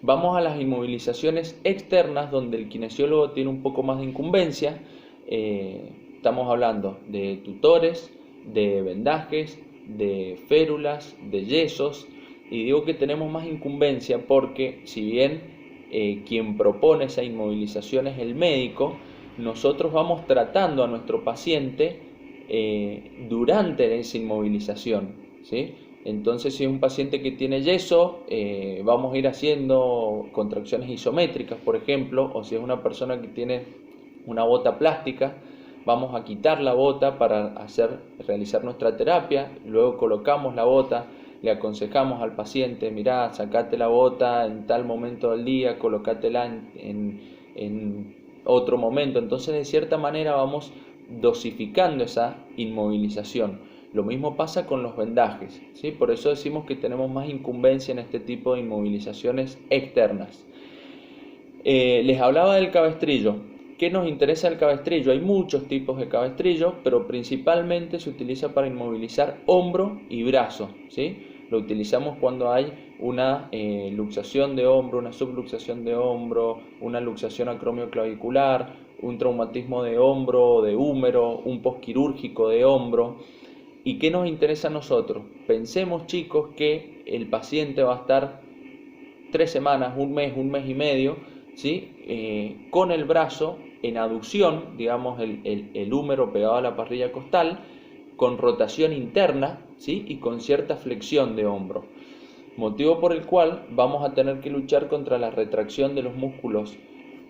Vamos a las inmovilizaciones externas, donde el kinesiólogo tiene un poco más de incumbencia. Estamos hablando de tutores, de vendajes, de férulas, de yesos, y digo que tenemos más incumbencia porque si bien quien propone esa inmovilización es el médico, nosotros vamos tratando a nuestro paciente durante esa inmovilización, ¿sí? Entonces, si es un paciente que tiene yeso, vamos a ir haciendo contracciones isométricas, por ejemplo, o si es una persona que tiene una bota plástica, vamos a quitar la bota para realizar nuestra terapia, luego colocamos la bota, le aconsejamos al paciente, mirá, sacate la bota en tal momento del día, colocátela en otro momento. Entonces, de cierta manera vamos dosificando esa inmovilización. Lo mismo pasa con los vendajes, ¿sí? Por eso decimos que tenemos más incumbencia en este tipo de inmovilizaciones externas. Les hablaba del cabestrillo. ¿Qué nos interesa el cabestrillo? Hay muchos tipos de cabestrillo, pero principalmente se utiliza para inmovilizar hombro y brazo, ¿sí? Lo utilizamos cuando hay una luxación de hombro, una subluxación de hombro, una luxación acromioclavicular, un traumatismo de hombro o de húmero, un posquirúrgico de hombro. ¿Y qué nos interesa a nosotros? Pensemos, chicos, que el paciente va a estar 3 semanas, un mes y medio, ¿sí? Con el brazo en aducción, digamos el húmero pegado a la parrilla costal, con rotación interna, ¿sí? Y con cierta flexión de hombro. Motivo por el cual vamos a tener que luchar contra la retracción de los músculos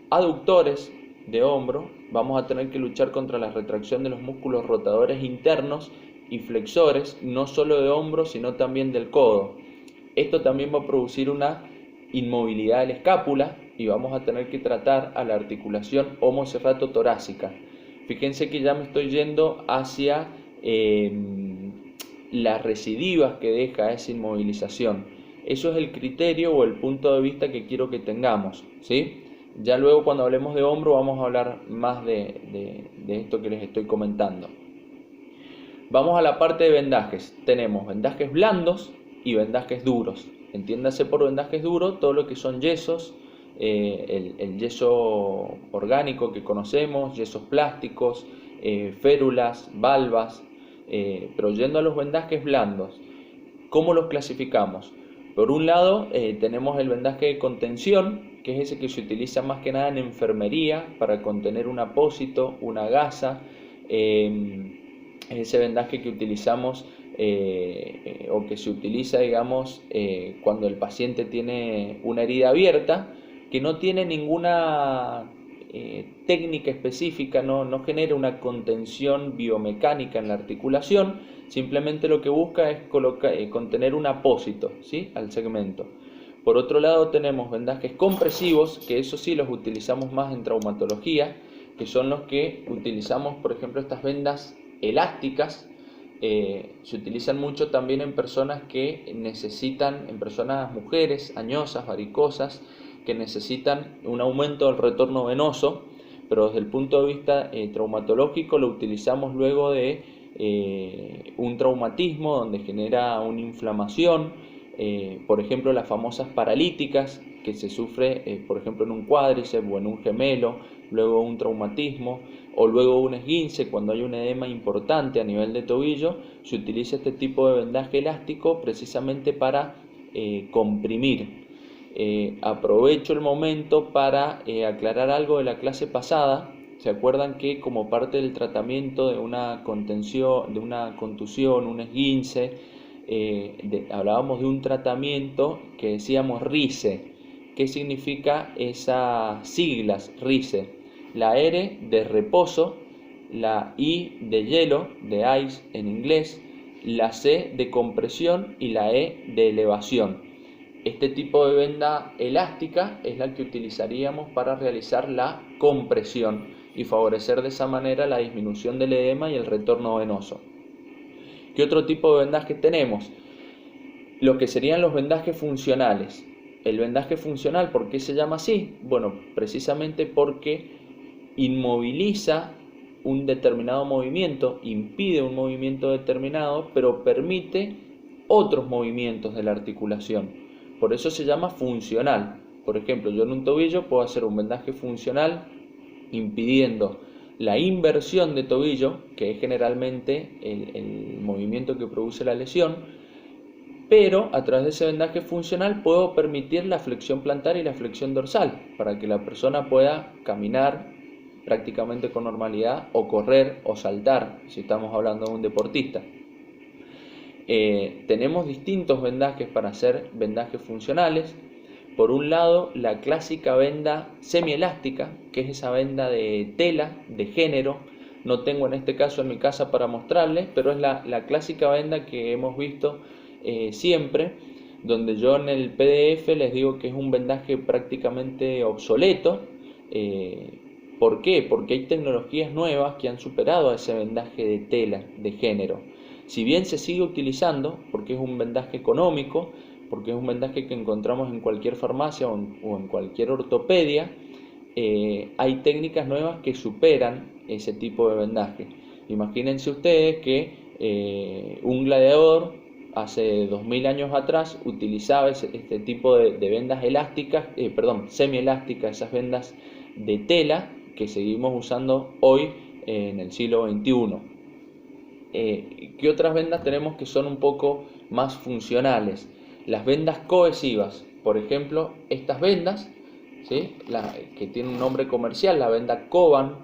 aductores de hombro, vamos a tener que luchar contra la retracción de los músculos rotadores internos y flexores, no solo de hombro, sino también del codo. Esto también va a producir una inmovilidad de la escápula y vamos a tener que tratar a la articulación homocerrato-torácica. Fíjense que ya me estoy yendo hacia las recidivas que deja esa inmovilización. Eso es el criterio o el punto de vista que quiero que tengamos, ¿sí? Ya luego, cuando hablemos de hombro, vamos a hablar más de esto que les estoy comentando. Vamos a la parte de vendajes. Tenemos vendajes blandos y vendajes duros. Entiéndase por vendajes duros todo lo que son yesos, el yeso orgánico que conocemos, yesos plásticos, férulas, valvas. Pero yendo a los vendajes blandos, ¿cómo los clasificamos? Por un lado, tenemos el vendaje de contención, que es ese que se utiliza más que nada en enfermería para contener un apósito, una gasa. Ese vendaje que utilizamos o que se utiliza, digamos, cuando el paciente tiene una herida abierta, que no tiene ninguna técnica específica, no genera una contención biomecánica en la articulación, simplemente lo que busca es contener un apósito, ¿sí?, al segmento. Por otro lado, tenemos vendajes compresivos, que eso sí los utilizamos más en traumatología, que son los que utilizamos, por ejemplo, estas vendas elásticas. Se utilizan mucho también en personas que necesitan, en personas mujeres añosas, varicosas, que necesitan un aumento del retorno venoso, pero desde el punto de vista traumatológico lo utilizamos luego de un traumatismo donde genera una inflamación, por ejemplo las famosas paralíticas que se sufre por ejemplo en un cuádriceps o en un gemelo, luego un traumatismo o luego un esguince. Cuando hay un edema importante a nivel de tobillo, se utiliza este tipo de vendaje elástico precisamente para comprimir. Aprovecho el momento para aclarar algo de la clase pasada. ¿Se acuerdan que como parte del tratamiento de una contención, de una contusión, un esguince, hablábamos de un tratamiento que decíamos RICE? ¿Qué significa esas siglas RICE? La R de reposo, la I de hielo, de ice en inglés, la C de compresión y la E de elevación. Este tipo de venda elástica es la que utilizaríamos para realizar la compresión y favorecer de esa manera la disminución del edema y el retorno venoso. ¿Qué otro tipo de vendajes tenemos? Lo que serían los vendajes funcionales. El vendaje funcional, ¿por qué se llama así? Bueno, precisamente porque inmoviliza un determinado movimiento, impide un movimiento determinado, pero permite otros movimientos de la articulación. Por eso se llama funcional. Por ejemplo, yo en un tobillo puedo hacer un vendaje funcional impidiendo la inversión de tobillo, que es generalmente el movimiento que produce la lesión, pero a través de ese vendaje funcional puedo permitir la flexión plantar y la flexión dorsal para que la persona pueda caminar prácticamente con normalidad o correr o saltar, si estamos hablando de un deportista. Tenemos distintos vendajes para hacer vendajes funcionales. Por un lado, la clásica venda semielástica, que es esa venda de tela, de género. No tengo en este caso en mi casa para mostrarles, pero es la clásica venda que hemos visto siempre, donde yo en el PDF les digo que es un vendaje prácticamente obsoleto. ¿Por qué? Porque hay tecnologías nuevas que han superado a ese vendaje de tela, de género. Si bien se sigue utilizando, porque es un vendaje económico, porque es un vendaje que encontramos en cualquier farmacia o en cualquier ortopedia, hay técnicas nuevas que superan ese tipo de vendaje. Imagínense ustedes que un gladiador hace 2000 años atrás utilizaba este tipo de vendas elásticas, semielásticas, esas vendas de tela que seguimos usando hoy en el siglo XXI. ¿Qué otras vendas tenemos que son un poco más funcionales? Las vendas cohesivas, por ejemplo, estas vendas, ¿sí? Que tiene un nombre comercial, la venda Coban,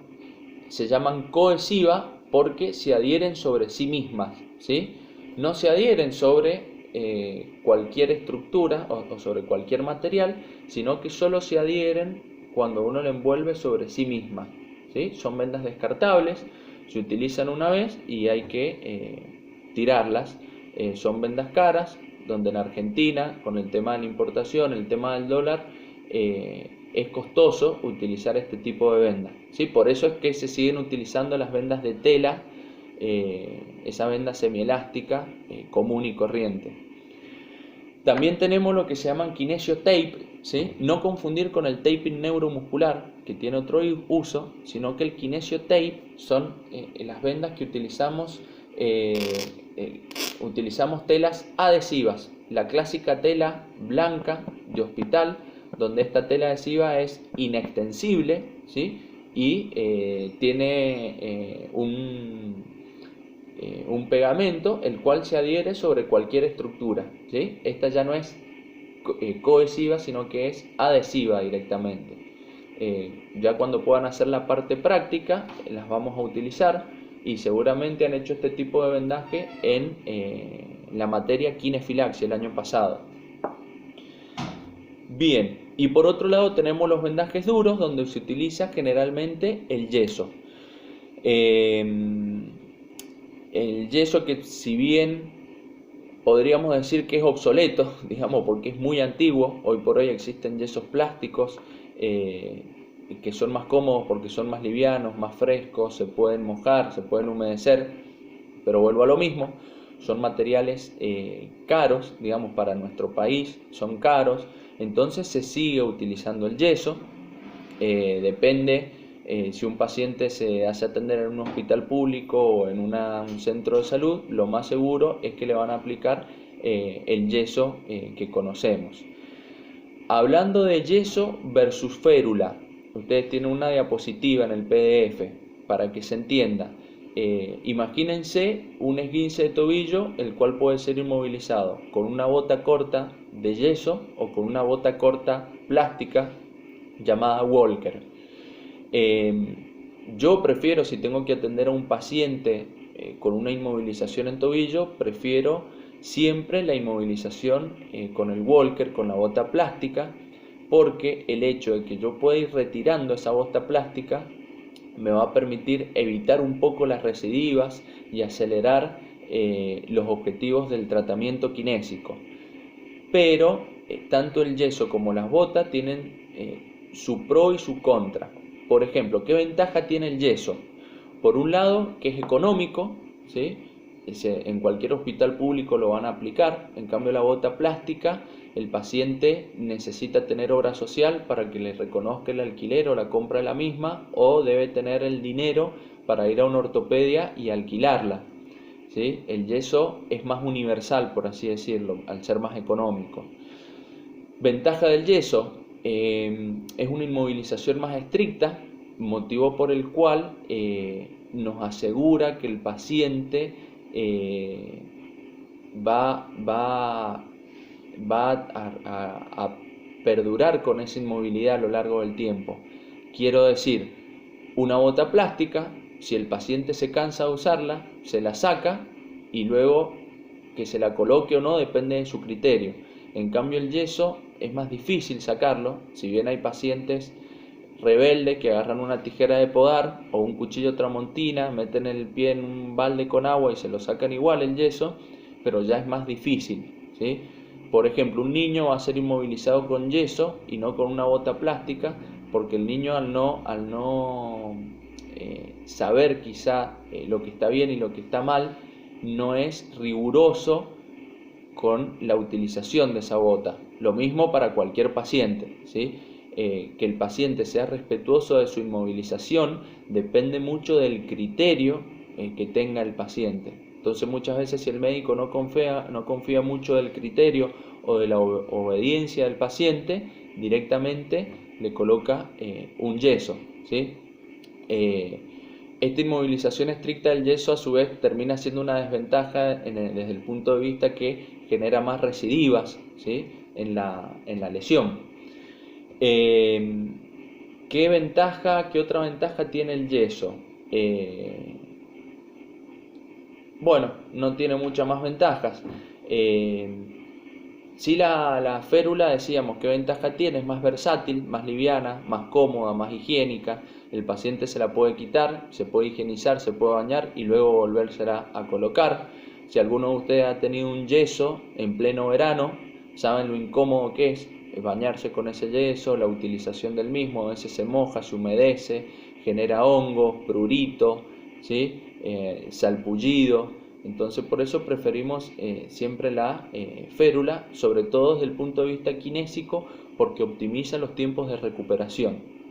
se llaman cohesiva porque se adhieren sobre sí mismas, ¿sí? No se adhieren sobre cualquier estructura o sobre cualquier material, sino que solo se adhieren cuando uno la envuelve sobre sí misma, ¿sí? Son vendas descartables, se utilizan una vez y hay que tirarlas. Son vendas caras, donde en Argentina, con el tema de la importación, el tema del dólar, es costoso utilizar este tipo de vendas, ¿sí? Por eso es que se siguen utilizando las vendas de tela, esa venda semielástica común y corriente. También tenemos lo que se llaman kinesio tape, ¿sí? No confundir con el taping neuromuscular, que tiene otro uso, sino que el kinesio tape son las vendas que utilizamos telas adhesivas, la clásica tela blanca de hospital, donde esta tela adhesiva es inextensible, ¿sí? Y tiene un pegamento el cual se adhiere sobre cualquier estructura, ¿sí? Esta ya no es cohesiva, sino que es adhesiva directamente. Ya cuando puedan hacer la parte práctica las vamos a utilizar, y seguramente han hecho este tipo de vendaje en la materia kinefilaxia el año pasado. Bien, y por otro lado tenemos los vendajes duros, donde se utiliza generalmente el yeso. El yeso, que si bien podríamos decir que es obsoleto, digamos, porque es muy antiguo, hoy por hoy existen yesos plásticos que son más cómodos porque son más livianos, más frescos, se pueden mojar, se pueden humedecer, pero vuelvo a lo mismo, son materiales caros, digamos, para nuestro país son caros, entonces se sigue utilizando el yeso. Depende si un paciente se hace atender en un hospital público o en un centro de salud, lo más seguro es que le van a aplicar el yeso que conocemos. Hablando de yeso versus férula, ustedes tienen una diapositiva en el PDF para que se entienda. Imagínense un esguince de tobillo, el cual puede ser inmovilizado con una bota corta de yeso o con una bota corta plástica llamada Walker. Yo prefiero, si tengo que atender a un paciente con una inmovilización en tobillo, prefiero siempre la inmovilización con el Walker, con la bota plástica, porque el hecho de que yo pueda ir retirando esa bota plástica me va a permitir evitar un poco las recidivas y acelerar los objetivos del tratamiento kinésico. Pero tanto el yeso como las botas tienen su pro y su contra. Por ejemplo, ¿qué ventaja tiene el yeso? Por un lado, que es económico, ¿sí? En cualquier hospital público lo van a aplicar. En cambio, la bota plástica, el paciente necesita tener obra social para que le reconozca el alquiler o la compra de la misma, o debe tener el dinero para ir a una ortopedia y alquilarla, ¿sí? El yeso es más universal, por así decirlo, al ser más económico. Ventaja del yeso: es una inmovilización más estricta, motivo por el cual nos asegura que el paciente va a perdurar con esa inmovilidad a lo largo del tiempo. Quiero decir, una bota plástica, si el paciente se cansa de usarla, se la saca y luego que se la coloque o no depende de su criterio. En cambio el yeso es más difícil sacarlo, si bien hay pacientes rebeldes que agarran una tijera de podar o un cuchillo tramontina, meten el pie en un balde con agua y se lo sacan igual el yeso, pero ya es más difícil, ¿sí? Por ejemplo, un niño va a ser inmovilizado con yeso y no con una bota plástica, porque el niño al no saber quizá lo que está bien y lo que está mal, no es riguroso con la utilización de esa bota. Lo mismo para cualquier paciente, ¿sí? Que el paciente sea respetuoso de su inmovilización depende mucho del criterio que tenga el paciente. Entonces muchas veces si el médico no confía mucho del criterio o de la obediencia del paciente, directamente le coloca un yeso, ¿sí? Esta inmovilización estricta del yeso a su vez termina siendo una desventaja desde el punto de vista que genera más recidivas, ¿sí? en la lesión. ¿Qué otra ventaja tiene el yeso? Bueno, no tiene muchas más ventajas. Sí, la férula, decíamos, ¿qué ventaja tiene? Es más versátil, más liviana, más cómoda, más higiénica. El paciente se la puede quitar, se puede higienizar, se puede bañar y luego volvérsela a colocar. Si alguno de ustedes ha tenido un yeso en pleno verano, saben lo incómodo que es bañarse con ese yeso, la utilización del mismo, a veces se moja, se humedece, genera hongos, prurito, ¿sí? Salpullido. Entonces por eso preferimos siempre la férula, sobre todo desde el punto de vista kinésico, porque optimiza los tiempos de recuperación.